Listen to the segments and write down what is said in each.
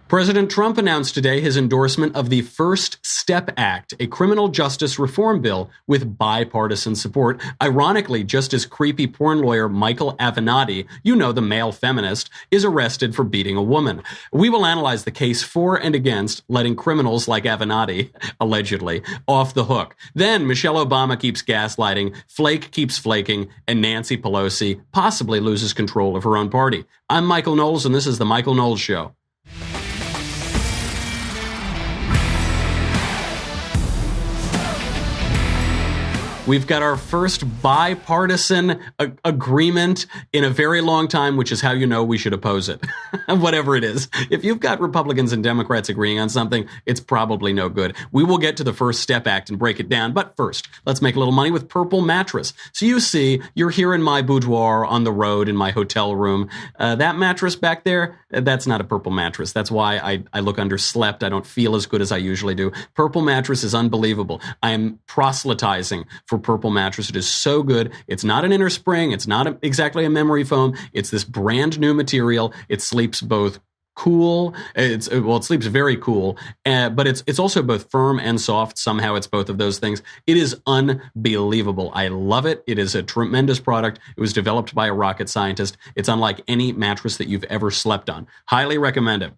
President Trump announced today his endorsement of the First Step Act, a criminal justice reform bill with bipartisan support. Ironically, just as creepy porn lawyer Michael Avenatti, you know, the male feminist, is arrested for beating a woman. We will analyze the case for and against letting criminals like Avenatti, allegedly, off the hook. Then Michelle Obama keeps gaslighting, Flake keeps flaking, and Nancy Pelosi possibly loses control of her own party. I'm Michael Knowles, and this is The Michael Knowles Show. We've got our first bipartisan agreement in a very long time, which is how you know we should oppose it, whatever it is. If you've got Republicans and Democrats agreeing on something, it's probably no good. We will get to the First Step Act and break it down. But first, let's make a little money with Purple Mattress. So you see, you're here in my boudoir on the road in my hotel room. That mattress back there, that's not a Purple mattress. That's why I look underslept. I don't feel as good as I usually do. Purple Mattress is unbelievable. I am proselytizing for Purple Mattress. It is so good. It's not an inner spring. It's not exactly a memory foam. It's this brand new material. It sleeps both cool. It sleeps very cool, but it's also both firm and soft. Somehow it's both of those things. It is unbelievable. I love it. It is a tremendous product. It was developed by a rocket scientist. It's unlike any mattress that you've ever slept on. Highly recommend it.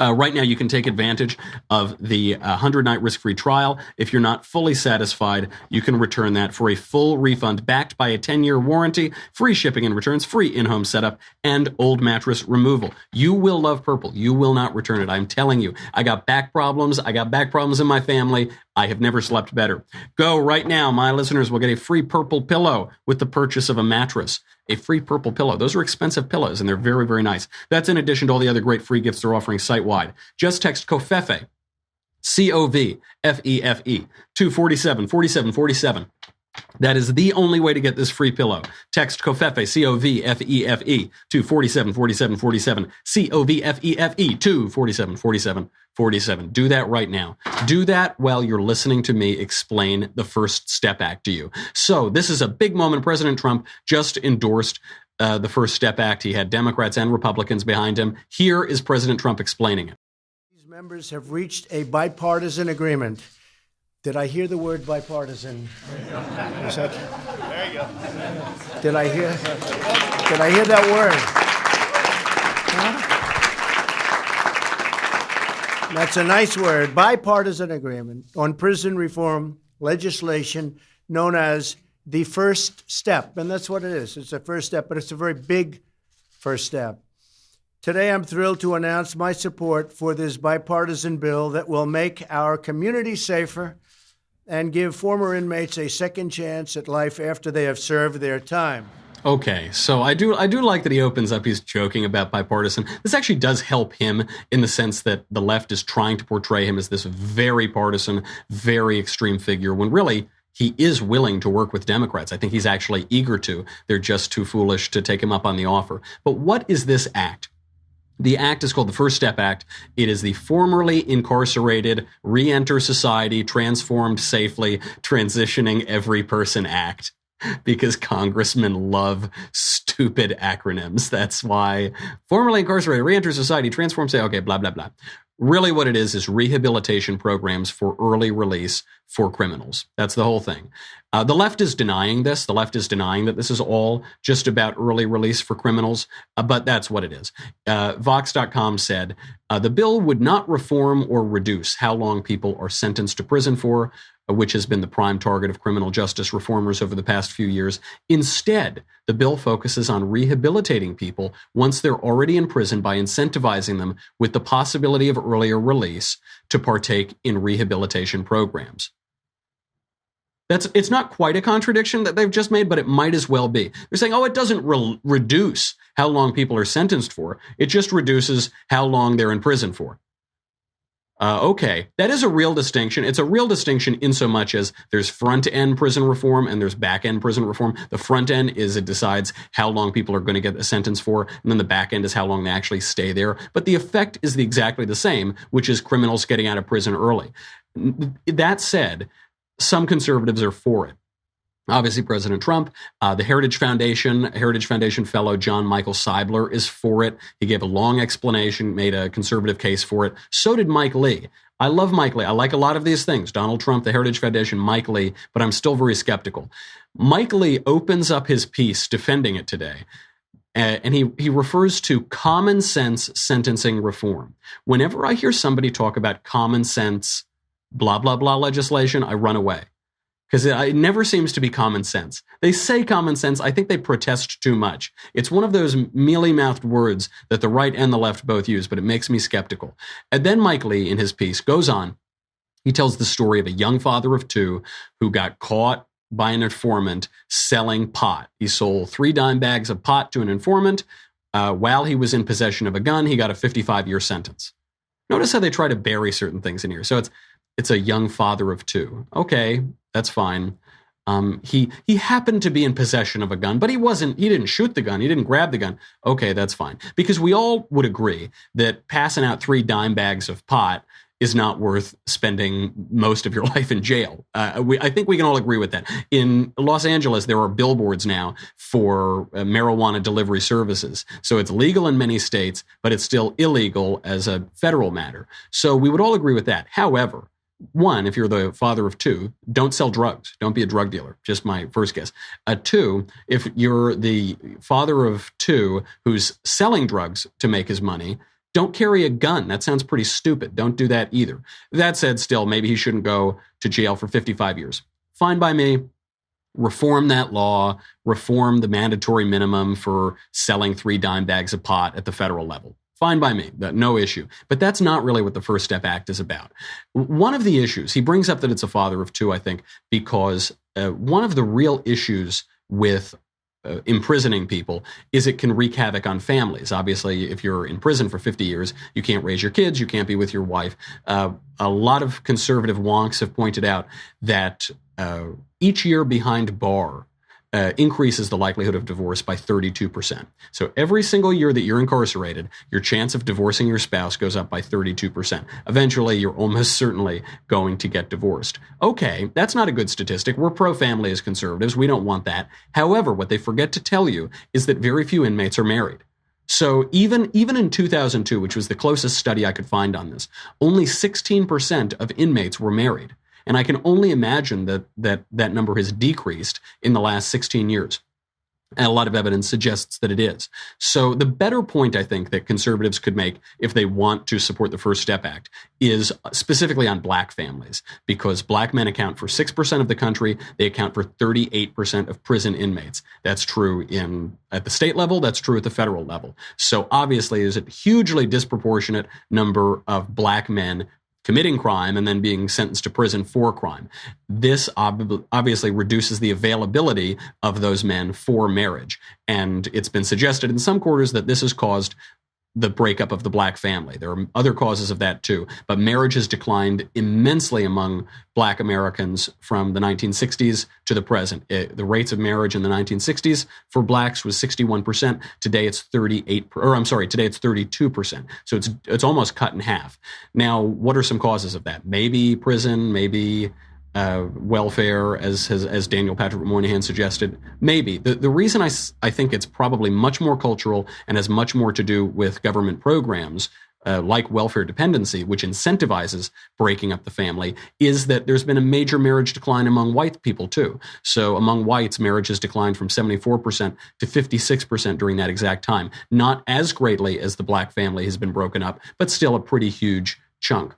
Right now, you can take advantage of the 100-night risk-free trial. If you're not fully satisfied, you can return that for a full refund backed by a 10-year warranty, free shipping and returns, free in-home setup, and old mattress removal. You will love Purple. You will not return it. I'm telling you. I got back problems. I got back problems in my family. I have never slept better. Go right now. My listeners will get a free Purple pillow with the purchase of a mattress. A free Purple pillow. Those are expensive pillows, and they're very, very nice. That's in addition to all the other great free gifts they're offering site-wide. Just text COVFEFE, COVFEFE, to 474747. That is the only way to get this free pillow. Text COVFEFE, COVFEFE, to 474747, COVFEFE, to 474747. Do that right now. Do that while you're listening to me explain the First Step Act to you. So this is a big moment. President Trump just endorsed the First Step Act. He had Democrats and Republicans behind him. Here is President Trump explaining it. These members have reached a bipartisan agreement. Did I hear the word bipartisan? Is that, there you go. Did I hear that word? Huh? That's a nice word. Bipartisan agreement on prison reform legislation known as the First Step. And that's what it is. It's a first step, but it's a very big first step. Today, I'm thrilled to announce my support for this bipartisan bill that will make our community safer and give former inmates a second chance at life after they have served their time. Okay, so I do like that he opens up, he's joking about bipartisan. This actually does help him in the sense that the left is trying to portray him as this very partisan, very extreme figure, when really he is willing to work with Democrats. I think he's actually eager to. They're just too foolish to take him up on the offer. But what is this act? The act is called the First Step Act. It is the formerly incarcerated, re-enter society, transformed safely, transitioning every person act. Because congressmen love stupid acronyms. That's why formerly incarcerated, re-enter society, transformed safely, okay, blah, blah, blah. Really what it is rehabilitation programs for early release for criminals. That's the whole thing. The left is denying this. The left is denying that this is all just about early release for criminals, but that's what it is. Vox.com said, the bill would not reform or reduce how long people are sentenced to prison for, which has been the prime target of criminal justice reformers over the past few years. Instead, the bill focuses on rehabilitating people once they're already in prison by incentivizing them with the possibility of earlier release to partake in rehabilitation programs. It's not quite a contradiction that they've just made, but it might as well be. They're saying, it doesn't reduce how long people are sentenced for. It just reduces how long they're in prison for. Okay, that is a real distinction. It's a real distinction in so much as there's front-end prison reform and there's back-end prison reform. The front end is it decides how long people are going to get a sentence for, and then the back end is how long they actually stay there. But the effect is exactly the same, which is criminals getting out of prison early. That said, some conservatives are for it. Obviously, President Trump, the Heritage Foundation fellow John Michael Seibler is for it. He gave a long explanation, made a conservative case for it. So did Mike Lee. I love Mike Lee. I like a lot of these things. Donald Trump, the Heritage Foundation, Mike Lee, but I'm still very skeptical. Mike Lee opens up his piece defending it today. And he refers to common sense sentencing reform. Whenever I hear somebody talk about common sense, blah, blah, blah legislation, I run away. Because it never seems to be common sense. They say common sense. I think they protest too much. It's one of those mealy-mouthed words that the right and the left both use, but it makes me skeptical. And then Mike Lee, in his piece, goes on. He tells the story of a young father of two who got caught by an informant selling pot. He sold 3 dime bags of pot to an informant. While he was in possession of a gun, he got a 55-year sentence. Notice how they try to bury certain things in here. So it's a young father of 2. Okay, that's fine. He happened to be in possession of a gun, but he didn't shoot the gun. He didn't grab the gun. Okay, that's fine. Because we all would agree that passing out 3 dime bags of pot is not worth spending most of your life in jail. I think we can all agree with that. In Los Angeles, there are billboards now for marijuana delivery services. So it's legal in many states, but it's still illegal as a federal matter. So we would all agree with that. However, 1, if you're the father of 2, don't sell drugs. Don't be a drug dealer. Just my first guess. 2, if you're the father of 2 who's selling drugs to make his money, don't carry a gun. That sounds pretty stupid. Don't do that either. That said, still, maybe he shouldn't go to jail for 55 years. Fine by me. Reform that law. Reform the mandatory minimum for selling 3 dime bags of pot at the federal level. Fine by me, no issue. But that's not really what the First Step Act is about. One of the issues, he brings up that it's a father of 2, I think, because one of the real issues with imprisoning people is it can wreak havoc on families. Obviously, if you're in prison for 50 years, you can't raise your kids, you can't be with your wife. A lot of conservative wonks have pointed out that each year behind bar increases the likelihood of divorce by 32%. So every single year that you're incarcerated, your chance of divorcing your spouse goes up by 32%. Eventually, you're almost certainly going to get divorced. Okay, that's not a good statistic. We're pro-family as conservatives. We don't want that. However, what they forget to tell you is that very few inmates are married. So even in 2002, which was the closest study I could find on this, only 16% of inmates were married. And I can only imagine that number has decreased in the last 16 years. And a lot of evidence suggests that it is. So the better point, I think, that conservatives could make if they want to support the First Step Act is specifically on black families, because black men account for 6% of the country. They account for 38% of prison inmates. That's true at the state level. That's true at the federal level. So obviously, there's a hugely disproportionate number of black men committing crime and then being sentenced to prison for crime. This obviously reduces the availability of those men for marriage. And it's been suggested in some quarters that this has caused the breakup of the black family. There are other causes of that too, but marriage has declined immensely among black Americans from the 1960s to the present. The rates of marriage in the 1960s for blacks was 61%. Today it's 32%. So it's almost cut in half. Now, what are some causes of that? Maybe prison, maybe welfare, as Daniel Patrick Moynihan suggested. Maybe. The reason I think it's probably much more cultural and has much more to do with government programs like welfare dependency, which incentivizes breaking up the family, is that there's been a major marriage decline among white people too. So among whites, marriage has declined from 74% to 56% during that exact time. Not as greatly as the black family has been broken up, but still a pretty huge chunk.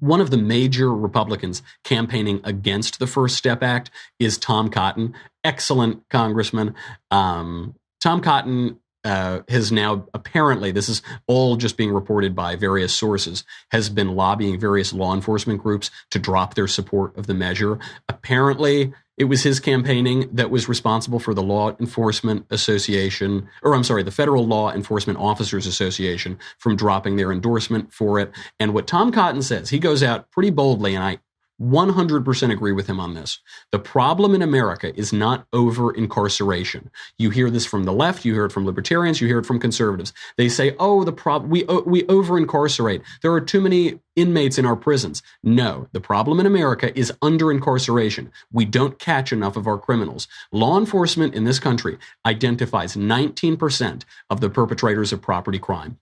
One of the major Republicans campaigning against the First Step Act is Tom Cotton, excellent congressman. Tom Cotton has now apparently, this is all just being reported by various sources, has been lobbying various law enforcement groups to drop their support of the measure. Apparently, it was his campaigning that was responsible for the Law Enforcement Association, the Federal Law Enforcement Officers Association from dropping their endorsement for it. And what Tom Cotton says, he goes out pretty boldly, and 100% agree with him on this. The problem in America is not over-incarceration. You hear this from the left, you hear it from libertarians, you hear it from conservatives. They say, oh, we over-incarcerate. There are too many inmates in our prisons. No, the problem in America is under-incarceration. We don't catch enough of our criminals. Law enforcement in this country identifies 19% of the perpetrators of property crime.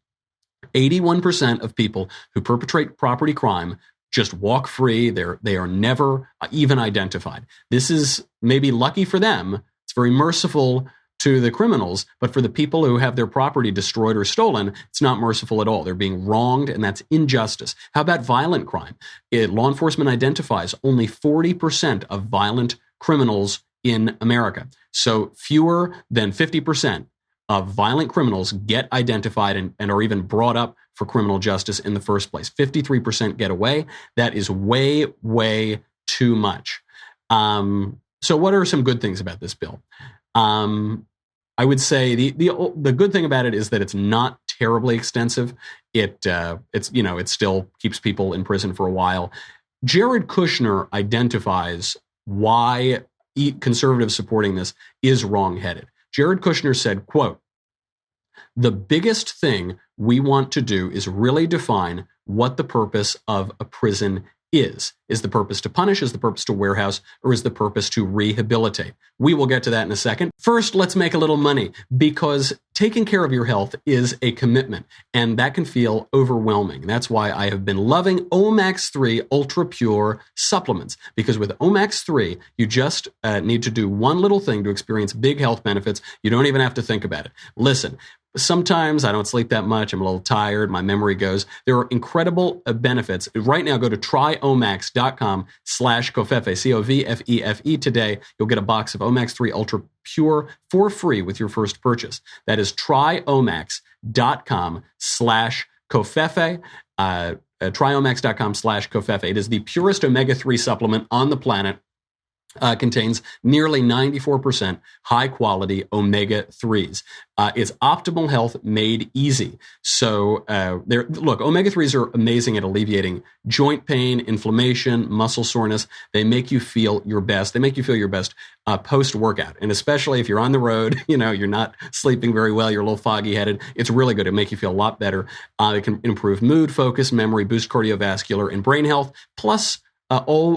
81% of people who perpetrate property crime just walk free. They are never even identified. This is maybe lucky for them. It's very merciful to the criminals, but for the people who have their property destroyed or stolen, it's not merciful at all. They're being wronged, and that's injustice. How about violent crime? Law enforcement identifies only 40% of violent criminals in America. So fewer than 50% of violent criminals get identified and are even brought up for criminal justice in the first place. 53% get away. That is way, way too much. So what are some good things about this bill? I would say the good thing about it is that it's not terribly extensive. It still keeps people in prison for a while. Jared Kushner identifies why conservatives supporting this is wrongheaded. Jared Kushner said, quote, "The biggest thing we want to do is really define what the purpose of a prison is. Is the purpose to punish? Is the purpose to warehouse? Or is the purpose to rehabilitate?" We will get to that in a second. First, let's make a little money, because taking care of your health is a commitment, and that can feel overwhelming. That's why I have been loving Omax 3 Ultra Pure supplements, because with Omax 3, you just need to do one little thing to experience big health benefits. You don't even have to think about it. Listen, sometimes I don't sleep that much. I'm a little tired. My memory goes. There are incredible benefits. Right now, go to tryomax.com/Covfefe, COVFEFE today. You'll get a box of Omax 3 Ultra Pure for free with your first purchase. That is tryomax.com/Covfefe. Tryomax.com/Covfefe. It is the purest omega-3 supplement on the planet. Contains nearly 94% high-quality omega-3s. It's optimal health made easy. So, look, omega-3s are amazing at alleviating joint pain, inflammation, muscle soreness. They make you feel your best. They make you feel your best post-workout. And especially if you're on the road, you're not sleeping very well, you're a little foggy-headed, it's really good. It make you feel a lot better. It can improve mood, focus, memory, boost cardiovascular and brain health, plus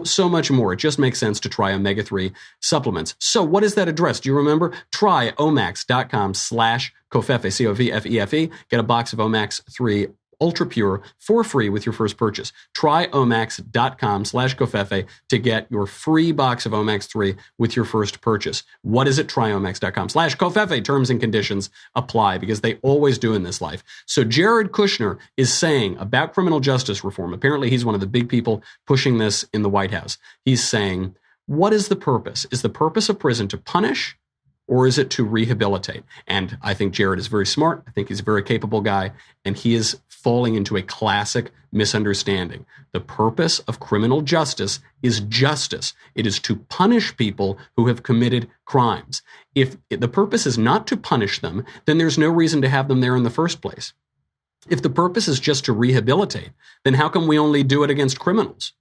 so much more. It just makes sense to try omega-3 supplements. So what is that address? Do you remember? Try omax.com/Covfefe, COVFEFE. Get a box of Omax 3 Ultra Pure for free with your first purchase. Try omax.com/Covfefe to get your free box of Omax 3 with your first purchase. What is it? Try omax.com/Covfefe. Terms and conditions apply, because they always do in this life. So Jared Kushner is saying about criminal justice reform. Apparently, he's one of the big people pushing this in the White House. He's saying, what is the purpose? Is the purpose of prison to punish, or is it to rehabilitate? And I think Jared is very smart. I think he's a very capable guy, and he is falling into a classic misunderstanding. The purpose of criminal justice is justice. It is to punish people who have committed crimes. If the purpose is not to punish them, then there's no reason to have them there in the first place. If the purpose is just to rehabilitate, then how come we only do it against criminals?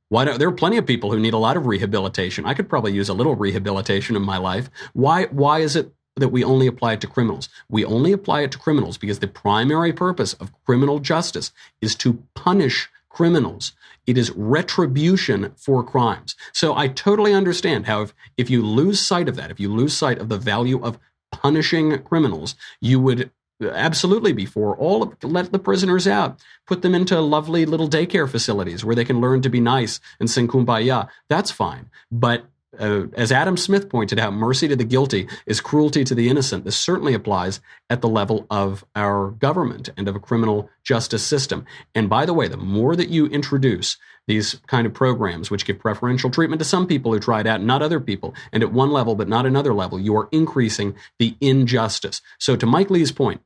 There are plenty of people who need a lot of rehabilitation. I could probably use a little rehabilitation in my life. Why is it that we only apply it to criminals? We only apply it to criminals because the primary purpose of criminal justice is to punish criminals. It is retribution for crimes. So I totally understand how if you lose sight of that, if you lose sight of the value of punishing criminals, you would absolutely be for let the prisoners out, put them into lovely little daycare facilities where they can learn to be nice and sing Kumbaya. That's fine. But as Adam Smith pointed out, mercy to the guilty is cruelty to the innocent. This certainly applies at the level of our government and of a criminal justice system. And by the way, the more that you introduce these kind of programs which give preferential treatment to some people who try it out, not other people, and at one level but not another level, you are increasing the injustice. So to Mike Lee's point,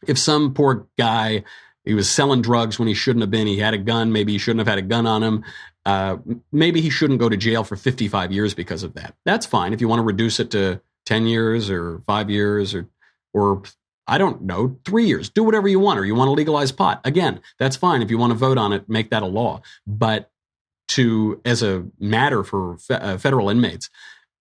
if some poor guy, he was selling drugs when he shouldn't have been, he had a gun, maybe he shouldn't have had a gun on him, maybe he shouldn't go to jail for 55 years because of that. That's fine. If you want to reduce it to 10 years or 5 years or I don't know, 3 years, do whatever you want, or you want to legalize pot. Again, that's fine. If you want to vote on it, make that a law. But to, as a matter for federal inmates,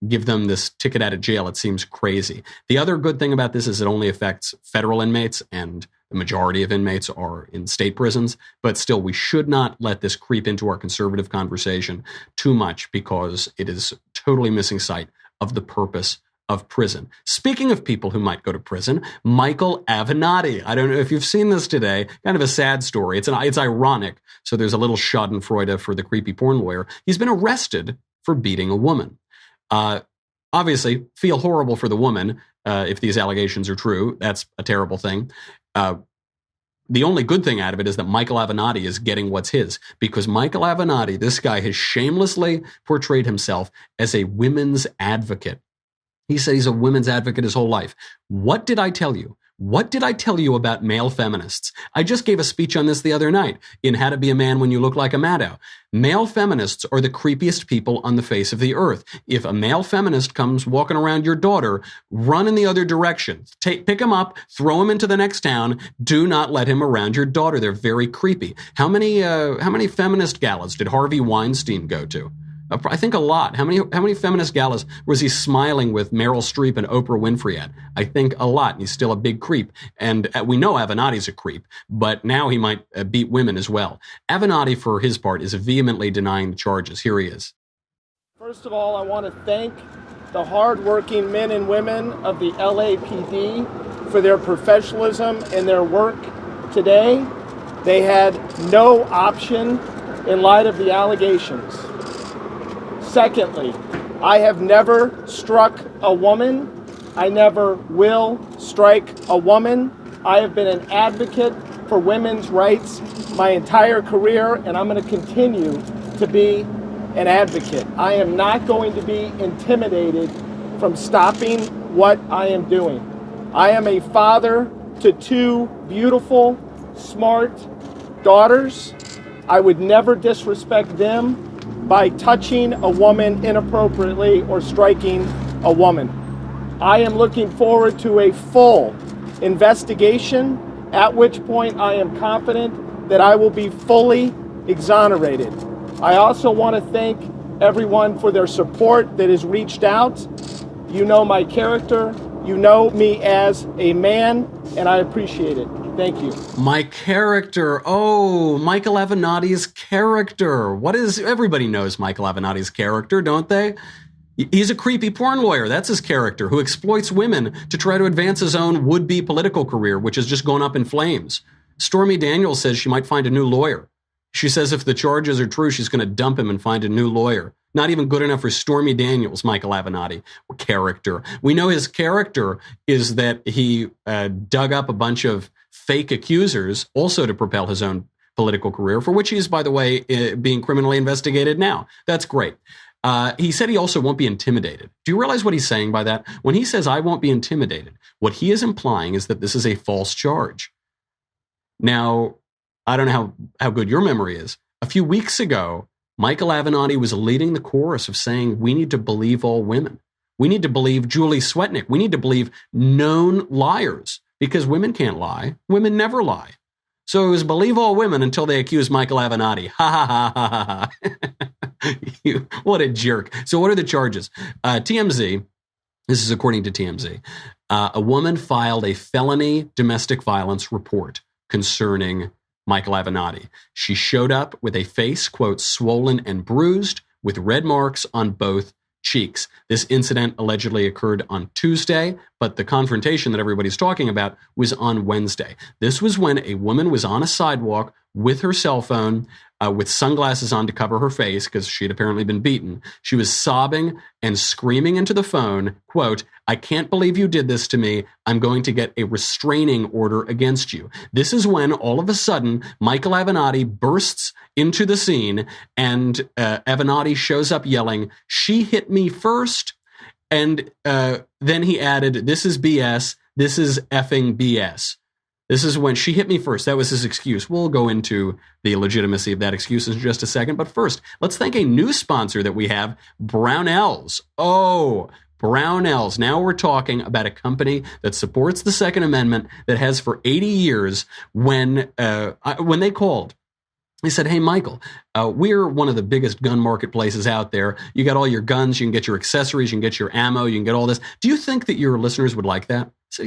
give them this ticket out of jail. It seems crazy. The other good thing about this is it only affects federal inmates, and the majority of inmates are in state prisons. But still, we should not let this creep into our conservative conversation too much, because it is totally missing sight of the purpose of prison. Speaking of people who might go to prison, Michael Avenatti. I don't know if you've seen this today. Kind of a sad story. It's ironic. So there's a little schadenfreude for the creepy porn lawyer. He's been arrested for beating a woman. Obviously, feel horrible for the woman if these allegations are true. That's a terrible thing. The only good thing out of it is that Michael Avenatti is getting what's his, because Michael Avenatti, this guy, has shamelessly portrayed himself as a women's advocate. He said he's a women's advocate his whole life. What did I tell you? What did I tell you about male feminists? I just gave a speech on this the other night in How to Be a Man When You Look Like a Maddow. Male feminists are the creepiest people on the face of the earth. If a male feminist comes walking around your daughter, run in the other direction. Pick him up, throw him into the next town. Do not let him around your daughter. They're very creepy. How many feminist galas did Harvey Weinstein go to? I think a lot. How many feminist galas was he smiling with Meryl Streep and Oprah Winfrey at? I think a lot. And he's still a big creep. And we know Avenatti's a creep, but now he might beat women as well. Avenatti, for his part, is vehemently denying the charges. Here he is. First of all, I want to thank the hardworking men and women of the LAPD for their professionalism and their work today. They had no option in light of the allegations. Secondly, I have never struck a woman. I never will strike a woman. I have been an advocate for women's rights my entire career, and I'm going to continue to be an advocate. I am not going to be intimidated from stopping what I am doing. I am a father to two beautiful, smart daughters. I would never disrespect them by touching a woman inappropriately or striking a woman. I am looking forward to a full investigation, at which point I am confident that I will be fully exonerated. I also want to thank everyone for their support that has reached out. You know my character, you know me as a man, and I appreciate it. Thank you. My character. Oh, Michael Avenatti's character. Everybody knows Michael Avenatti's character, don't they? He's a creepy porn lawyer. That's his character, who exploits women to try to advance his own would-be political career, which has just gone up in flames. Stormy Daniels says she might find a new lawyer. She says if the charges are true, she's going to dump him and find a new lawyer. Not even good enough for Stormy Daniels, Michael Avenatti. Character. We know his character is that he dug up a bunch of fake accusers, also to propel his own political career, for which he is, by the way, being criminally investigated now. That's great. He said he also won't be intimidated. Do you realize what he's saying by that? When he says, I won't be intimidated, what he is implying is that this is a false charge. Now, I don't know how good your memory is. A few weeks ago, Michael Avenatti was leading the chorus of saying, we need to believe all women. We need to believe Julie Swetnick. We need to believe known liars, because women can't lie. Women never lie. So it was believe all women until they accused Michael Avenatti. Ha ha ha ha ha. What a jerk. So what are the charges? TMZ, this is according to TMZ, a woman filed a felony domestic violence report concerning Michael Avenatti. She showed up with a face, quote, swollen and bruised with red marks on both cheeks. This incident allegedly occurred on Tuesday, but the confrontation that everybody's talking about was on Wednesday. This was when a woman was on a sidewalk with her cell phone, with sunglasses on to cover her face because she had apparently been beaten. She was sobbing and screaming into the phone, quote, I can't believe you did this to me. I'm going to get a restraining order against you. This is when all of a sudden Michael Avenatti bursts into the scene and Avenatti shows up yelling, she hit me first. And then he added, this is BS. This is effing BS. This is when she hit me first. That was his excuse. We'll go into the legitimacy of that excuse in just a second. But first, let's thank a new sponsor that we have, Brownells. Oh, Brownells. Now we're talking about a company that supports the Second Amendment, that has for 80 years. When they called He said, hey, Michael, we're one of the biggest gun marketplaces out there. You got all your guns, you can get your accessories, you can get your ammo, you can get all this. Do you think that your listeners would like that? So,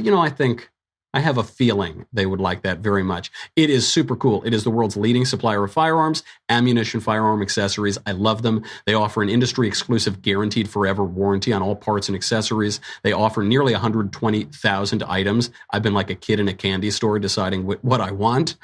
I have a feeling they would like that very much. It is super cool. It is the world's leading supplier of firearms, ammunition, firearm accessories. I love them. They offer an industry-exclusive guaranteed forever warranty on all parts and accessories. They offer nearly 120,000 items. I've been like a kid in a candy store deciding what I want,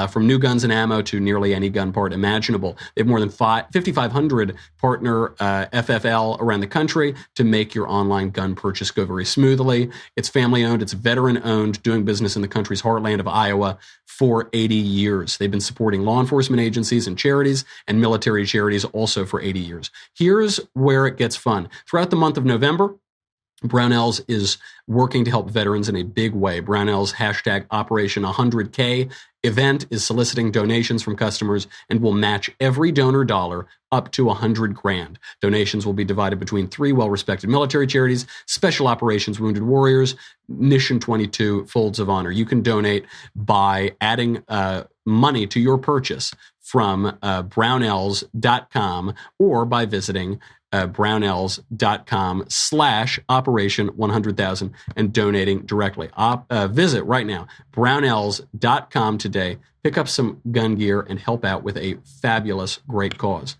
from new guns and ammo to nearly any gun part imaginable. They have more than 5,500 partner FFL around the country to make your online gun purchase go very smoothly. It's family-owned. It's veteran-owned, doing business in the country's heartland of Iowa for 80 years. They've been supporting law enforcement agencies and charities and military charities also for 80 years. Here's where it gets fun. Throughout the month of November, Brownells is working to help veterans in a big way. Brownells hashtag Operation 100K event is soliciting donations from customers and will match every donor dollar up to $100,000. Donations will be divided between 3 well-respected military charities: Special Operations Wounded Warriors, Mission 22, Folds of Honor. You can donate by adding money to your purchase from brownells.com or by visiting brownells.com/Operation 100,000 and donating directly. Visit right now, brownells.com today. Pick up some gun gear and help out with a fabulous, great cause.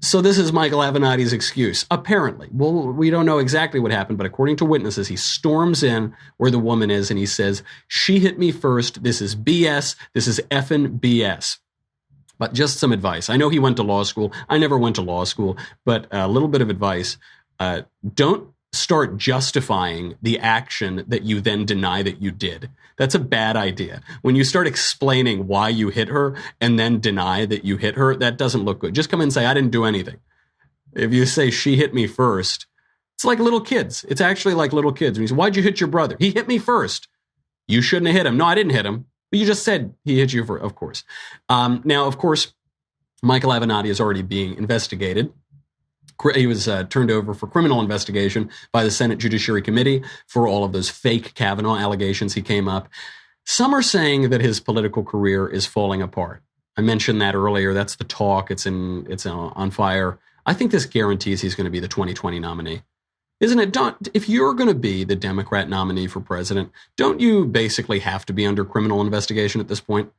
So this is Michael Avenatti's excuse. Apparently, well, we don't know exactly what happened, but according to witnesses, he storms in where the woman is and he says, "She hit me first. This is BS. This is effing BS." But just some advice. I know he went to law school. I never went to law school, but a little bit of advice. Don't start justifying the action that you then deny that you did. That's a bad idea. When you start explaining why you hit her and then deny that you hit her, that doesn't look good. Just come in and say, I didn't do anything. If you say she hit me first, it's like little kids. It's actually like little kids. When you say, why'd you hit your brother? He hit me first. You shouldn't have hit him. No, I didn't hit him. But you just said he hit you first, of course. Now, of course, Michael Avenatti is already being investigated. He was turned over for criminal investigation by the Senate Judiciary Committee for all of those fake Kavanaugh allegations he came up. Some are saying that his political career is falling apart. I mentioned that earlier. That's the talk. It's on fire. I think this guarantees he's going to be the 2020 nominee. Isn't it? If you're going to be the Democrat nominee for president, don't you basically have to be under criminal investigation at this point?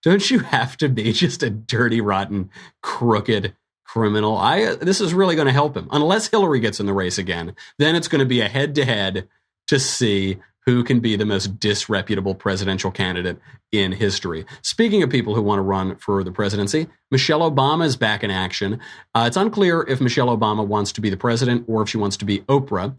Don't you have to be just a dirty, rotten, crooked criminal? This is really going to help him. Unless Hillary gets in the race again, then it's going to be a head-to-head to see who can be the most disreputable presidential candidate in history. Speaking of people who want to run for the presidency, Michelle Obama is back in action. It's unclear if Michelle Obama wants to be the president or if she wants to be Oprah.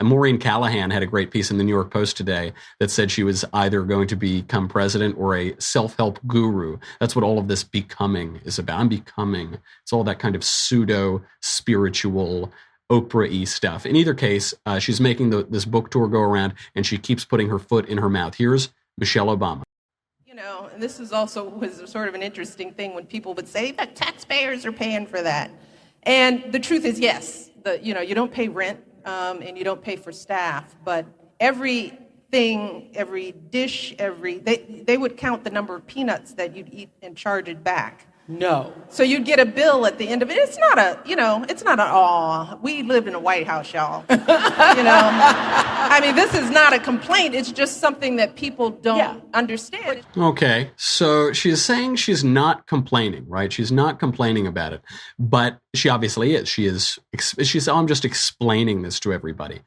Maureen Callahan had a great piece in the New York Post today that said she was either going to become president or a self-help guru. That's what all of this becoming is about. I'm becoming. It's all that kind of pseudo-spiritual Oprah-y stuff. In either case, she's making this book tour go around, and she keeps putting her foot in her mouth. Here's Michelle Obama. And this is also was sort of an interesting thing when people would say that taxpayers are paying for that. And the truth is, yes, you don't pay rent and you don't pay for staff, but everything, every dish, they would count the number of peanuts that you'd eat and charge it back. No. So you'd get a bill at the end of it. It's not we live in a White House, y'all. I mean, this is not a complaint. It's just something that people don't understand. Okay, so she's saying she's not complaining, right? She's not complaining about it, but she obviously is. She's, I'm just explaining this to everybody.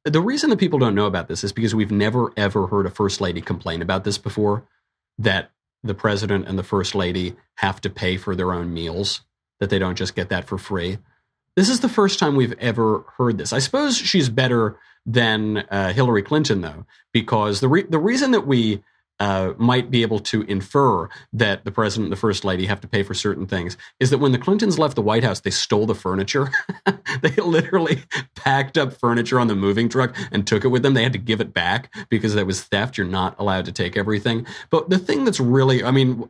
The reason that people don't know about this is because we've never, ever heard a first lady complain about this before, that the president and the first lady have to pay for their own meals, that they don't just get that for free. This is the first time we've ever heard this. I suppose she's better than Hillary Clinton, though, because the reason that we might be able to infer that the president and the first lady have to pay for certain things is that when the Clintons left the White House, they stole the furniture. They literally packed up furniture on the moving truck and took it with them. They had to give it back because that was theft. You're not allowed to take everything. But the thing that's really,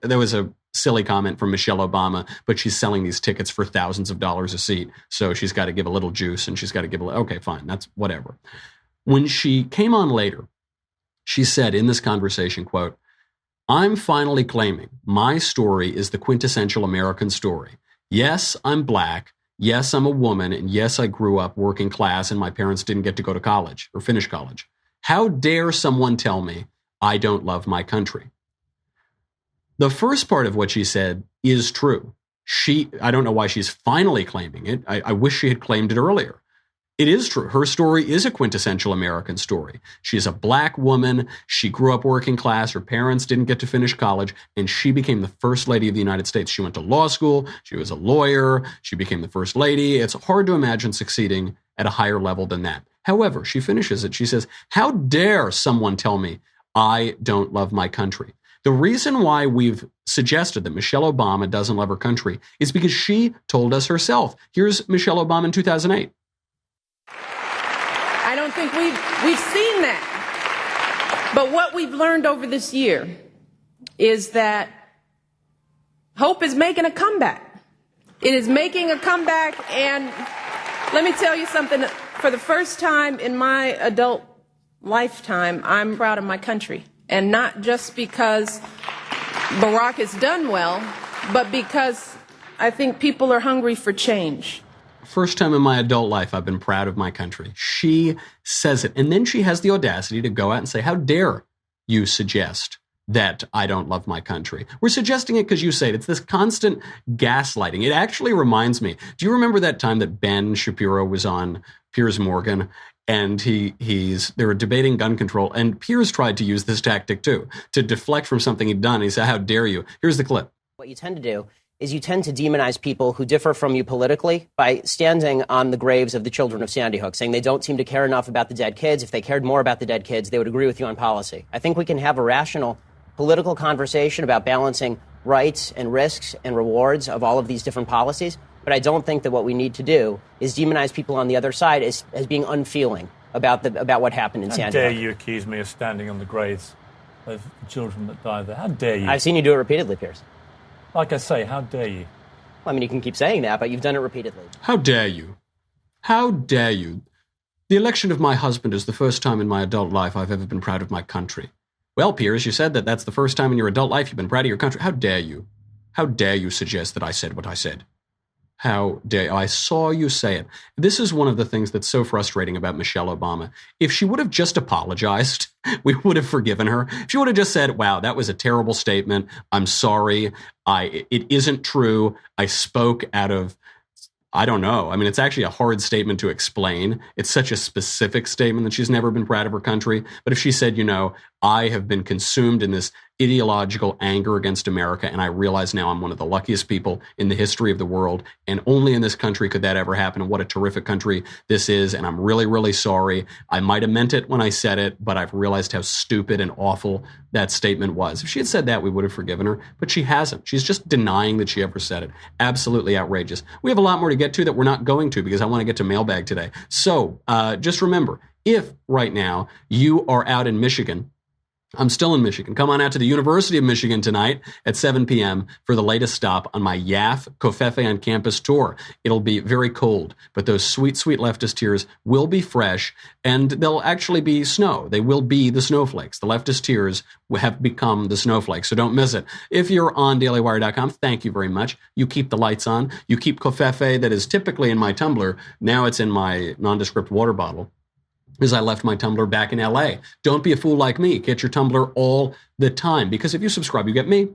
there was a silly comment from Michelle Obama, but she's selling these tickets for thousands of dollars a seat. So she's got to give a little juice and she's got to give okay, fine. That's whatever. When she came on later, she said in this conversation, quote, I'm finally claiming my story is the quintessential American story. Yes, I'm black. Yes, I'm a woman. And yes, I grew up working class and my parents didn't get to go to college or finish college. How dare someone tell me I don't love my country? The first part of what she said is true. I don't know why she's finally claiming it. I wish she had claimed it earlier. It is true. Her story is a quintessential American story. She's a black woman. She grew up working class. Her parents didn't get to finish college, and she became the first lady of the United States. She went to law school. She was a lawyer. She became the first lady. It's hard to imagine succeeding at a higher level than that. However, she finishes it. She says, how dare someone tell me I don't love my country? The reason why we've suggested that Michelle Obama doesn't love her country is because she told us herself. Here's Michelle Obama in 2008. I don't think we've seen that. But what we've learned over this year is that hope is making a comeback. It is making a comeback, and let me tell you something. For the first time in my adult lifetime, I'm proud of my country. And not just because Barack has done well, but because I think people are hungry for change. First time in my adult life, I've been proud of my country. She says it. And then she has the audacity to go out and say, how dare you suggest that I don't love my country? We're suggesting it because you say it. It's this constant gaslighting. It actually reminds me. Do you remember that time that Ben Shapiro was on Piers Morgan? And they were debating gun control. And Piers tried to use this tactic, too, to deflect from something he'd done. He said, how dare you? Here's the clip. What you tend to do is you tend to demonize people who differ from you politically by standing on the graves of the children of Sandy Hook, saying they don't seem to care enough about the dead kids. If they cared more about the dead kids, they would agree with you on policy. I think we can have a rational political conversation about balancing rights and risks and rewards of all of these different policies. But I don't think that what we need to do is demonize people on the other side as being unfeeling about what happened in Sandy Hook. How dare you accuse me of standing on the graves of children that died there? How dare you? I've seen you do it repeatedly, Piers. Like I say, how dare you? Well, I mean, you can keep saying that, but you've done it repeatedly. How dare you? How dare you? The election of my husband is the first time in my adult life I've ever been proud of my country. Well, Piers, you said that that's the first time in your adult life you've been proud of your country. How dare you? How dare you suggest that I said what I said? How dare I saw you say it. This is one of the things that's so frustrating about Michelle Obama. If she would have just apologized, we would have forgiven her. If she would have just said, wow, that was a terrible statement. I'm sorry. It isn't true. I spoke out of, I don't know. I mean, it's actually a hard statement to explain. It's such a specific statement that she's never been proud of her country. But if she said, I have been consumed in this ideological anger against America, and I realize now I'm one of the luckiest people in the history of the world, and only in this country could that ever happen, and what a terrific country this is, and I'm really, really sorry. I might have meant it when I said it, but I've realized how stupid and awful that statement was. If she had said that, we would have forgiven her, but she hasn't. She's just denying that she ever said it. Absolutely outrageous. We have a lot more to get to that we're not going to because I want to get to Mailbag today. So just remember, if right now you are out in Michigan, I'm still in Michigan. Come on out to the University of Michigan tonight at 7 p.m. for the latest stop on my YAF Covfefe on Campus tour. It'll be very cold, but those sweet, sweet leftist tears will be fresh, and they'll actually be snow. They will be the snowflakes. The leftist tears have become the snowflakes, so don't miss it. If you're on dailywire.com, thank you very much. You keep the lights on. You keep Covfefe that is typically in my tumbler. Now it's in my nondescript water bottle, because I left my tumbler back in LA. Don't be a fool like me. Get your tumbler all the time. Because if you subscribe, you get me,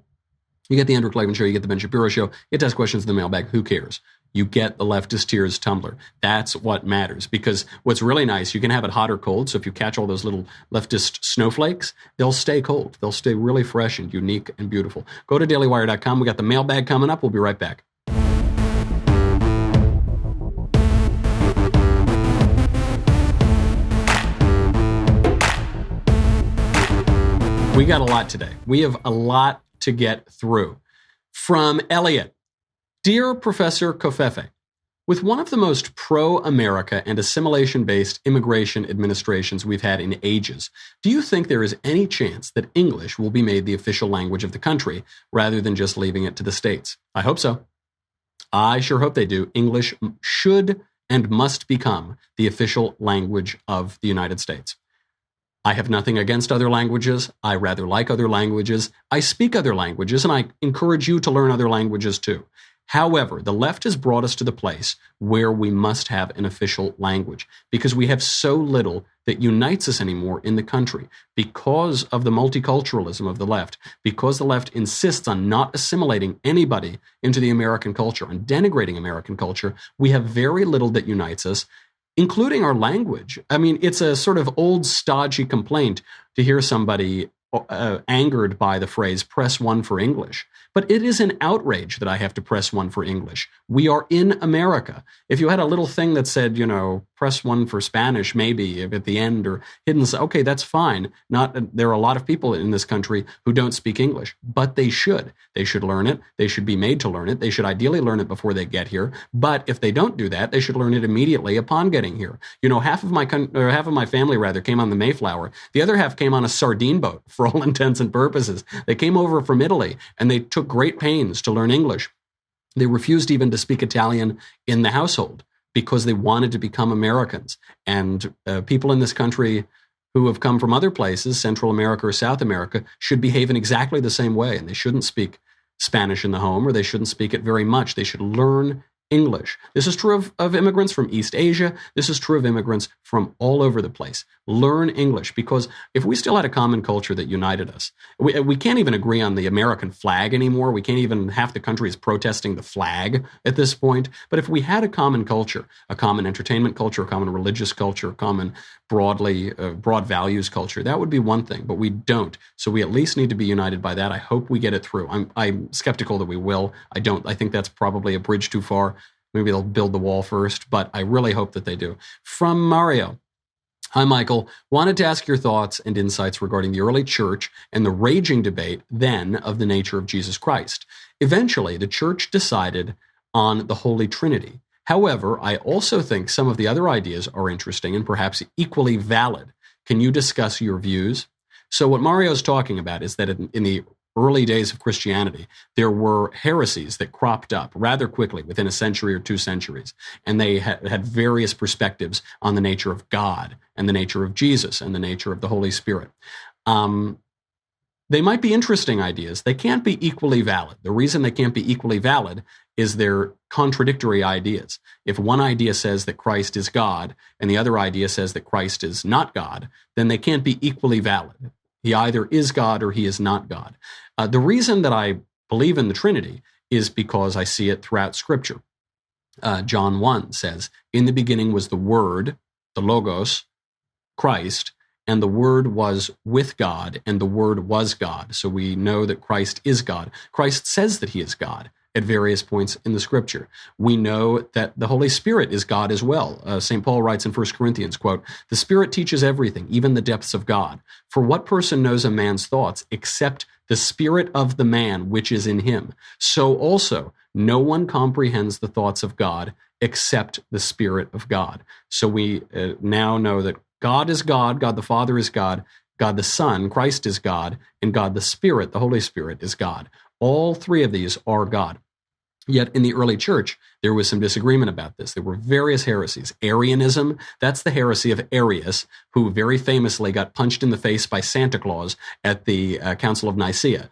you get the Andrew Klavan Show, you get the Ben Shapiro Show, you get to ask questions in the mailbag. Who cares? You get the Leftist Tears tumbler. That's what matters. Because what's really nice, you can have it hot or cold. So if you catch all those little leftist snowflakes, they'll stay cold. They'll stay really fresh and unique and beautiful. Go to dailywire.com. We got the mailbag coming up. We'll be right back. We got a lot today. We have a lot to get through. From Elliot. Dear Professor Covfefe, with one of the most pro-America and assimilation-based immigration administrations we've had in ages, do you think there is any chance that English will be made the official language of the country rather than just leaving it to the states? I hope so. I sure hope they do. English should and must become the official language of the United States. I have nothing against other languages. I rather like other languages. I speak other languages, and I encourage you to learn other languages too. However, the left has brought us to the place where we must have an official language because we have so little that unites us anymore in the country because of the multiculturalism of the left, because the left insists on not assimilating anybody into the American culture and denigrating American culture. We have very little that unites us, including our language. I mean, it's a sort of old stodgy complaint to hear somebody angered by the phrase, press 1 for English. But it is an outrage that I have to press 1 for English. We are in America. If you had a little thing that said, press 1 for Spanish, maybe at the end or hidden, okay, that's fine. There are a lot of people in this country who don't speak English, but they should. They should learn it. They should be made to learn it. They should ideally learn it before they get here. But if they don't do that, they should learn it immediately upon getting here. Half of my family came on the Mayflower. The other half came on a sardine boat for all intents and purposes. They came over from Italy and they took great pains to learn English. They refused even to speak Italian in the household because they wanted to become Americans. And people in this country who have come from other places, Central America or South America, should behave in exactly the same way. And they shouldn't speak Spanish in the home, or they shouldn't speak it very much. They should learn English. This is true of immigrants from East Asia. This is true of immigrants from all over the place. Learn English, because if we still had a common culture that united us, we can't even agree on the American flag anymore. We can't even, half the country is protesting the flag at this point. But if we had a common culture, a common entertainment culture, a common religious culture, a common broad values culture, that would be one thing, but we don't. So we at least need to be united by that. I hope we get it through. I'm skeptical that we will. I think that's probably a bridge too far. Maybe they'll build the wall first, but I really hope that they do. From Mario. Hi, Michael. Wanted to ask your thoughts and insights regarding the early church and the raging debate then of the nature of Jesus Christ. Eventually, the church decided on the Holy Trinity. However, I also think some of the other ideas are interesting and perhaps equally valid. Can you discuss your views? So what Mario's talking about is that in the early days of Christianity, there were heresies that cropped up rather quickly within a century or 2 centuries, and they had various perspectives on the nature of God and the nature of Jesus and the nature of the Holy Spirit. They might be interesting ideas. They can't be equally valid. The reason they can't be equally valid is they're contradictory ideas. If one idea says that Christ is God and the other idea says that Christ is not God, then they can't be equally valid. He either is God or he is not God. The reason that I believe in the Trinity is because I see it throughout Scripture. John 1 says, in the beginning was the Word, the Logos, Christ, and the Word was with God, and the Word was God. So we know that Christ is God. Christ says that he is God at various points in the Scripture. We know that the Holy Spirit is God as well. St. Paul writes in 1 Corinthians, quote, the Spirit teaches everything, even the depths of God. For what person knows a man's thoughts except the spirit of the man which is in him? So also, no one comprehends the thoughts of God except the Spirit of God. So we now know that God is God, God the Father is God, God the Son, Christ is God, and God the Spirit, the Holy Spirit, is God. All three of these are God. Yet in the early church, there was some disagreement about this. There were various heresies. Arianism, that's the heresy of Arius, who very famously got punched in the face by Santa Claus at the Council of Nicaea.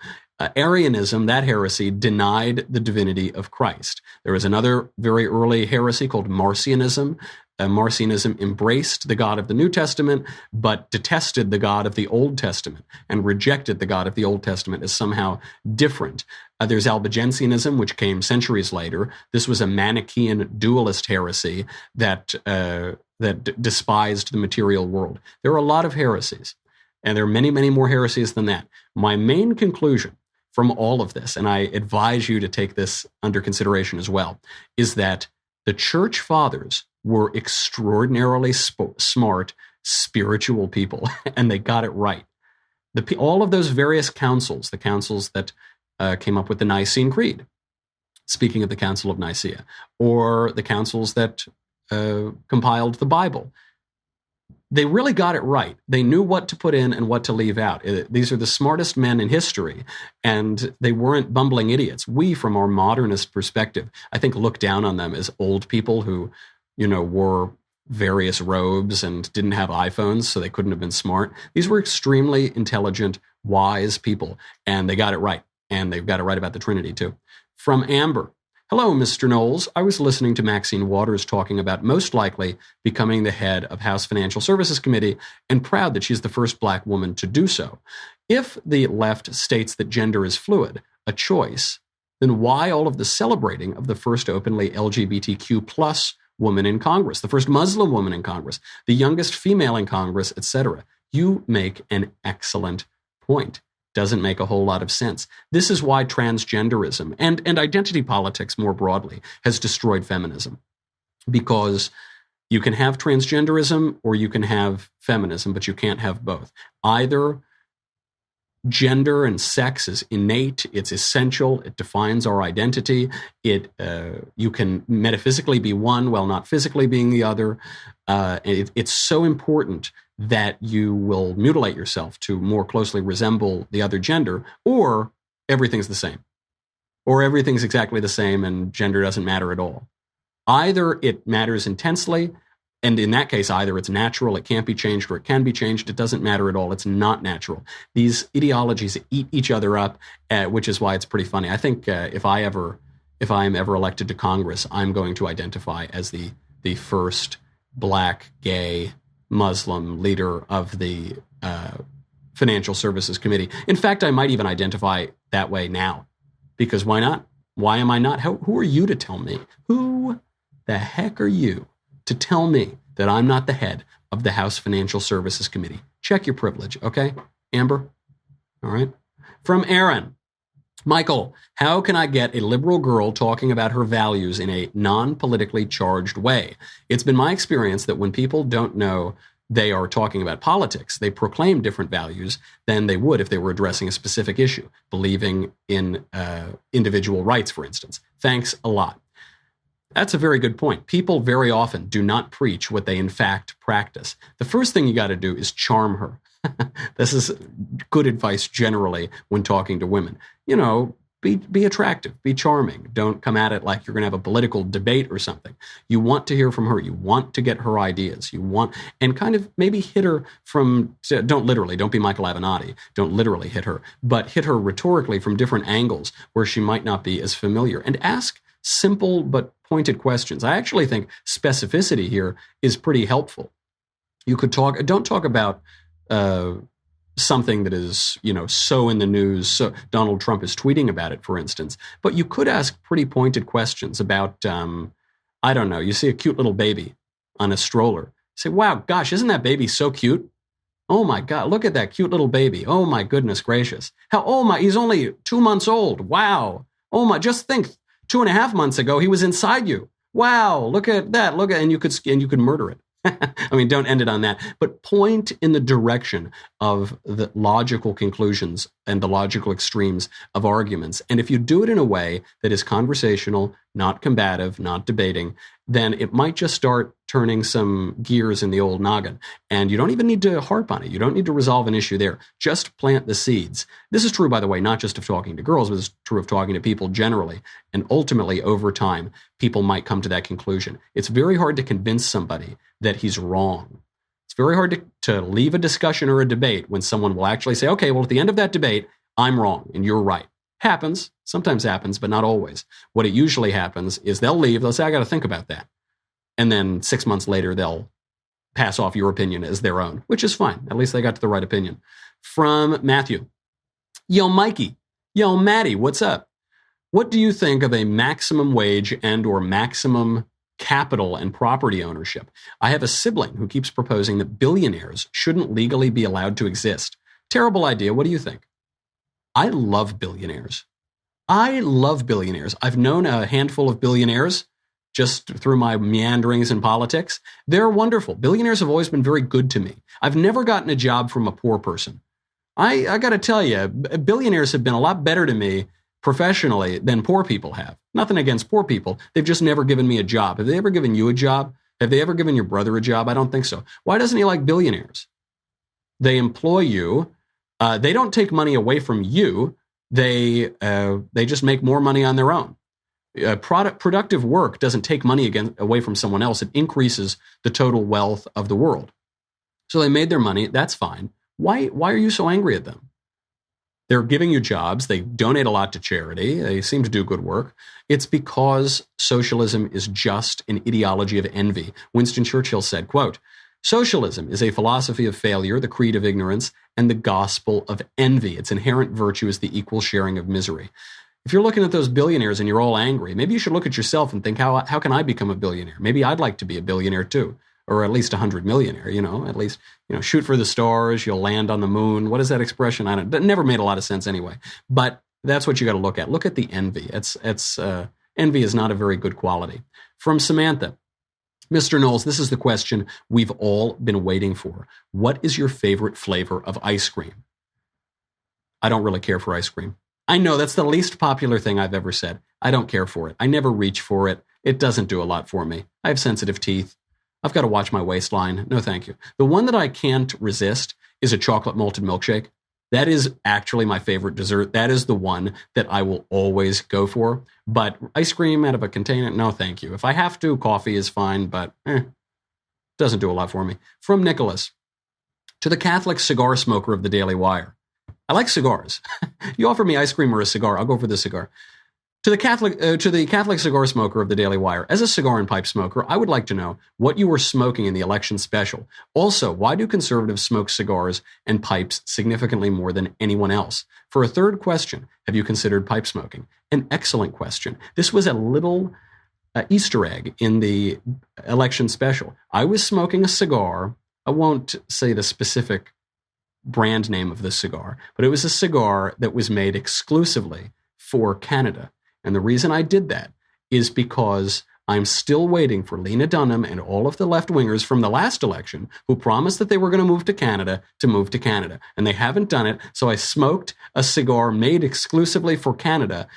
Arianism, that heresy, denied the divinity of Christ. There was another very early heresy called Marcionism. Marcionism embraced the God of the New Testament, but detested the God of the Old Testament and rejected the God of the Old Testament as somehow different. There's Albigensianism, which came centuries later. This was a Manichaean dualist heresy that despised the material world. There are a lot of heresies, and there are many, many more heresies than that. My main conclusion from all of this, and I advise you to take this under consideration as well, is that the church fathers were extraordinarily smart, spiritual people, and they got it right. All of those various councils, the councils that came up with the Nicene Creed, speaking of the Council of Nicaea, or the councils that compiled the Bible, they really got it right. They knew what to put in and what to leave out. These are the smartest men in history, and they weren't bumbling idiots. We, from our modernist perspective, I think look down on them as old people who, were various robes and didn't have iPhones, so they couldn't have been smart. These were extremely intelligent, wise people, and they got it right. And they've got it right about the Trinity, too. From Amber. Hello, Mr. Knowles. I was listening to Maxine Waters talking about most likely becoming the head of House Financial Services Committee and proud that she's the first black woman to do so. If the left states that gender is fluid, a choice, then why all of the celebrating of the first openly LGBTQ plus woman in Congress, the first Muslim woman in Congress, the youngest female in Congress, etc.? You make an excellent point. Doesn't make a whole lot of sense. This is why transgenderism and identity politics more broadly has destroyed feminism. Because you can have transgenderism or you can have feminism, but you can't have both. Either gender and sex is innate, it's essential, it defines our identity. You can metaphysically be one while not physically being the other. It's so important that you will mutilate yourself to more closely resemble the other gender, or everything's the same. Or everything's exactly the same and gender doesn't matter at all. Either it matters intensely, and in that case, either it's natural, it can't be changed, or it can be changed. It doesn't matter at all. It's not natural. These ideologies eat each other up, which is why it's pretty funny. I think if I am ever elected to Congress, I'm going to identify as the first black, gay, Muslim leader of the Financial Services Committee. In fact, I might even identify that way now, because why not? Why am I not? Who are you to tell me? Who the heck are you to tell me that I'm not the head of the House Financial Services Committee? Check your privilege, okay, Amber? All right. From Aaron. Michael, how can I get a liberal girl talking about her values in a non-politically charged way? It's been my experience that when people don't know they are talking about politics, they proclaim different values than they would if they were addressing a specific issue, believing in individual rights, for instance. Thanks a lot. That's a very good point. People very often do not preach what they in fact practice. The first thing you got to do is charm her. This is good advice generally when talking to women. You know, be attractive, be charming. Don't come at it like you're going to have a political debate or something. You want to hear from her. You want to get her ideas. You want, and kind of maybe hit her from, don't be Michael Avenatti. Don't literally hit her, but hit her rhetorically from different angles where she might not be as familiar, and ask simple but pointed questions. I actually think specificity here is pretty helpful. You could don't talk about something that is, so in the news. So Donald Trump is tweeting about it, for instance. But you could ask pretty pointed questions about, I don't know, you see a cute little baby on a stroller. You say, wow, gosh, isn't that baby so cute? Oh my God, look at that cute little baby. Oh my goodness gracious. He's only 2 months old. Wow. Oh my, just think, 2.5 months ago, he was inside you. Wow, look at that. And you could murder it. I mean, don't end it on that, but point in the direction of the logical conclusions and the logical extremes of arguments. And if you do it in a way that is conversational, not combative, not debating, then it might just start turning some gears in the old noggin. And you don't even need to harp on it. You don't need to resolve an issue there. Just plant the seeds. This is true, by the way, not just of talking to girls, but it's true of talking to people generally. And ultimately, over time, people might come to that conclusion. It's very hard to convince somebody that he's wrong. It's very hard to leave a discussion or a debate when someone will actually say, okay, well, at the end of that debate, I'm wrong and you're right. Happens, sometimes happens, but not always. What it usually happens is they'll leave, they'll say, I got to think about that. And then 6 months later, they'll pass off your opinion as their own, which is fine. At least they got to the right opinion. From Matthew. Yo, Mikey. Yo, Maddie, what's up? What do you think of a maximum wage and or maximum capital and property ownership? I have a sibling who keeps proposing that billionaires shouldn't legally be allowed to exist. Terrible idea. What do you think? I love billionaires. I've known a handful of billionaires just through my meanderings in politics. They're wonderful. Billionaires have always been very good to me. I've never gotten a job from a poor person. I got to tell you, billionaires have been a lot better to me professionally than poor people have. Nothing against poor people. They've just never given me a job. Have they ever given you a job? Have they ever given your brother a job? I don't think so. Why doesn't he like billionaires? They employ you. They don't take money away from you. They just make more money on their own. Productive work doesn't take money away from someone else. It increases the total wealth of the world. So they made their money. That's fine. Why are you so angry at them? They're giving you jobs. They donate a lot to charity. They seem to do good work. It's because socialism is just an ideology of envy. Winston Churchill said, quote, "Socialism is a philosophy of failure, the creed of ignorance, and the gospel of envy. Its inherent virtue is the equal sharing of misery." If you're looking at those billionaires and you're all angry, maybe you should look at yourself and think, how can I become a billionaire? Maybe I'd like to be a billionaire too, or at least 100 millionaire, at least, shoot for the stars, you'll land on the moon. What is that expression? That never made a lot of sense anyway, but that's what you got to look at. Look at the envy. Envy is not a very good quality. From Samantha, Mr. Knowles, this is the question we've all been waiting for. What is your favorite flavor of ice cream? I don't really care for ice cream. I know that's the least popular thing I've ever said. I don't care for it. I never reach for it. It doesn't do a lot for me. I have sensitive teeth. I've got to watch my waistline. No, thank you. The one that I can't resist is a chocolate malted milkshake. That is actually my favorite dessert. That is the one that I will always go for. But ice cream out of a container, no, thank you. If I have to, coffee is fine, but doesn't do a lot for me. From Nicholas, to the Catholic cigar smoker of the Daily Wire. I like cigars. You offer me ice cream or a cigar, I'll go for the cigar. To the Catholic cigar smoker of the Daily Wire, as a cigar and pipe smoker, I would like to know what you were smoking in the election special. Also, why do conservatives smoke cigars and pipes significantly more than anyone else? For a third question, have you considered pipe smoking? An excellent question. This was a little Easter egg in the election special. I was smoking a cigar. I won't say the specific brand name of the cigar, but it was a cigar that was made exclusively for Canada. And the reason I did that is because I'm still waiting for Lena Dunham and all of the left-wingers from the last election who promised that they were going to move to Canada. And they haven't done it. So I smoked a cigar made exclusively for Canada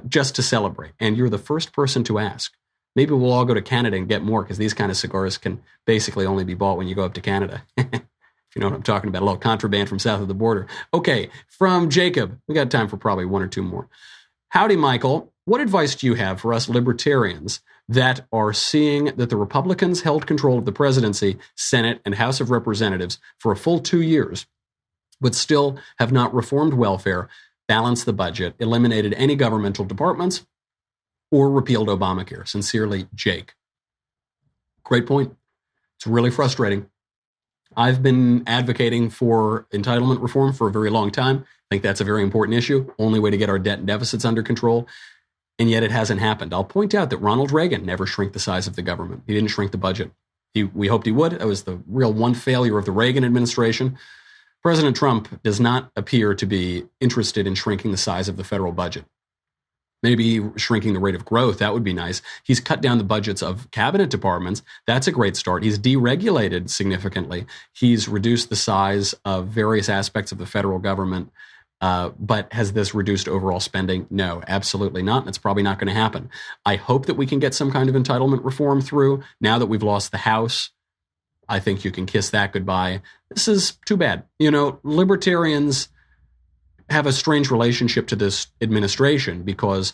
just to celebrate. And you're the first person to ask. Maybe we'll all go to Canada and get more, because these kind of cigars can basically only be bought when you go up to Canada. You know what I'm talking about, a little contraband from south of the border. Okay, from Jacob. We got time for probably one or two more. Howdy, Michael. What advice do you have for us libertarians that are seeing that the Republicans held control of the presidency, Senate, and House of Representatives for a full 2 years, but still have not reformed welfare, balanced the budget, eliminated any governmental departments, or repealed Obamacare? Sincerely, Jake. Great point. It's really frustrating. I've been advocating for entitlement reform for a very long time. I think that's a very important issue. Only way to get our debt and deficits under control. And yet it hasn't happened. I'll point out that Ronald Reagan never shrank the size of the government. He didn't shrink the budget. We hoped he would. It was the real one failure of the Reagan administration. President Trump does not appear to be interested in shrinking the size of the federal budget. Maybe shrinking the rate of growth, that would be nice. He's cut down the budgets of cabinet departments. That's a great start. He's deregulated significantly. He's reduced the size of various aspects of the federal government. But has this reduced overall spending? No, absolutely not. And it's probably not going to happen. I hope that we can get some kind of entitlement reform through. Now that we've lost the House, I think you can kiss that goodbye. This is too bad. Libertarians have a strange relationship to this administration because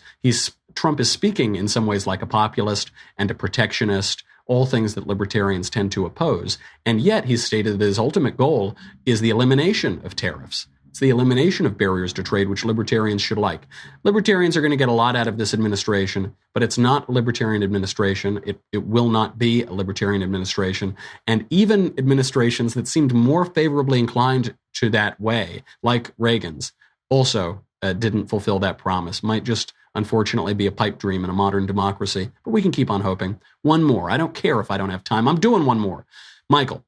Trump is speaking in some ways like a populist and a protectionist, all things that libertarians tend to oppose. And yet he's stated that his ultimate goal is the elimination of tariffs. It's the elimination of barriers to trade, which libertarians should like. Libertarians are going to get a lot out of this administration, but it's not a libertarian administration. It will not be a libertarian administration. And even administrations that seemed more favorably inclined to that way, like Reagan's, also didn't fulfill that promise. Might just, unfortunately, be a pipe dream in a modern democracy, but we can keep on hoping. One more. I don't care if I don't have time. I'm doing one more. Michael,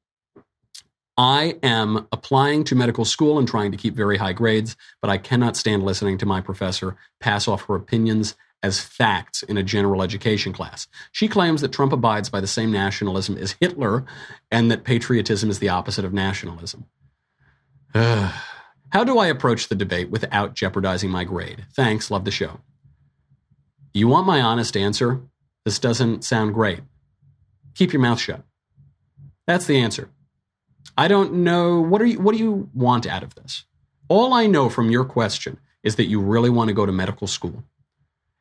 I am applying to medical school and trying to keep very high grades, but I cannot stand listening to my professor pass off her opinions as facts in a general education class. She claims that Trump abides by the same nationalism as Hitler and that patriotism is the opposite of nationalism. How do I approach the debate without jeopardizing my grade? Thanks, love the show. You want my honest answer? This doesn't sound great. Keep your mouth shut. That's the answer. I don't know. What do you want out of this? All I know from your question is that you really want to go to medical school.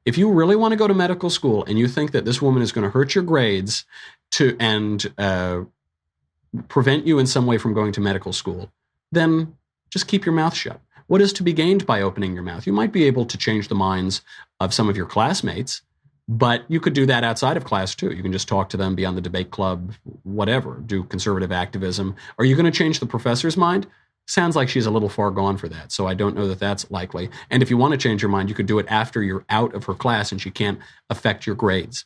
If you really want to go to medical school and you think that this woman is going to hurt your grades and prevent you in some way from going to medical school, then just keep your mouth shut. What is to be gained by opening your mouth? You might be able to change the minds of some of your classmates, but you could do that outside of class too. You can just talk to them, be on the debate club, whatever, do conservative activism. Are you going to change the professor's mind? Sounds like she's a little far gone for that, so I don't know that that's likely. And if you want to change your mind, you could do it after you're out of her class and she can't affect your grades.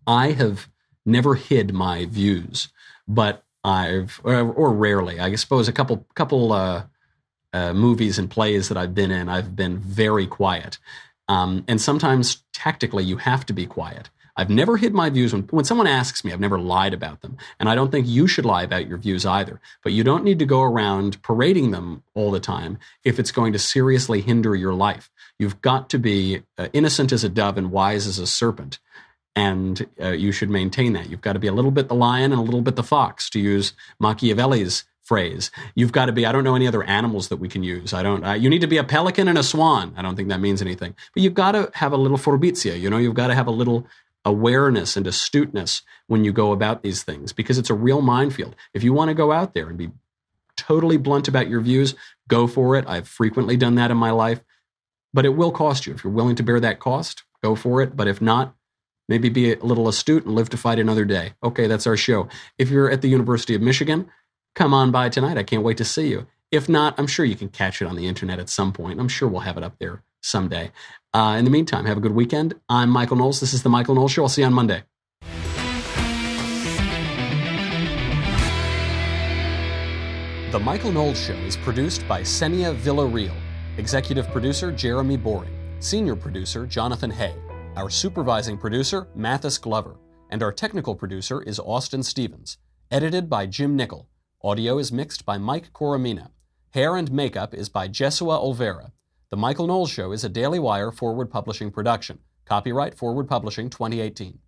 I have never hid my views, but or rarely, I suppose a couple movies and plays that I've been in, I've been very quiet. And sometimes tactically you have to be quiet. I've never hid my views. When someone asks me, I've never lied about them. And I don't think you should lie about your views either. But you don't need to go around parading them all the time if it's going to seriously hinder your life. You've got to be innocent as a dove and wise as a serpent. And you should maintain that. You've got to be a little bit the lion and a little bit the fox, to use Machiavelli's phrase. You've got to be, I don't know any other animals that we can use. You need to be a pelican and a swan. I don't think that means anything. But you've got to have a little forbitia, you've got to have a little awareness and astuteness when you go about these things, because it's a real minefield. If you want to go out there and be totally blunt about your views, go for it. I've frequently done that in my life, but it will cost you. If you're willing to bear that cost, go for it. But if not, maybe be a little astute and live to fight another day. Okay, that's our show. If you're at the University of Michigan, come on by tonight. I can't wait to see you. If not, I'm sure you can catch it on the internet at some point. I'm sure we'll have it up there someday. In the meantime, have a good weekend. I'm Michael Knowles. This is The Michael Knowles Show. I'll see you on Monday. The Michael Knowles Show is produced by Senia Villarreal. Executive producer, Jeremy Boring. Senior producer, Jonathan Hay. Our supervising producer, Mathis Glover. And our technical producer is Austin Stevens. Edited by Jim Nickel. Audio is mixed by Mike Coromina. Hair and makeup is by Jesua Olvera. The Michael Knowles Show is a Daily Wire Forward Publishing production. Copyright Forward Publishing 2018.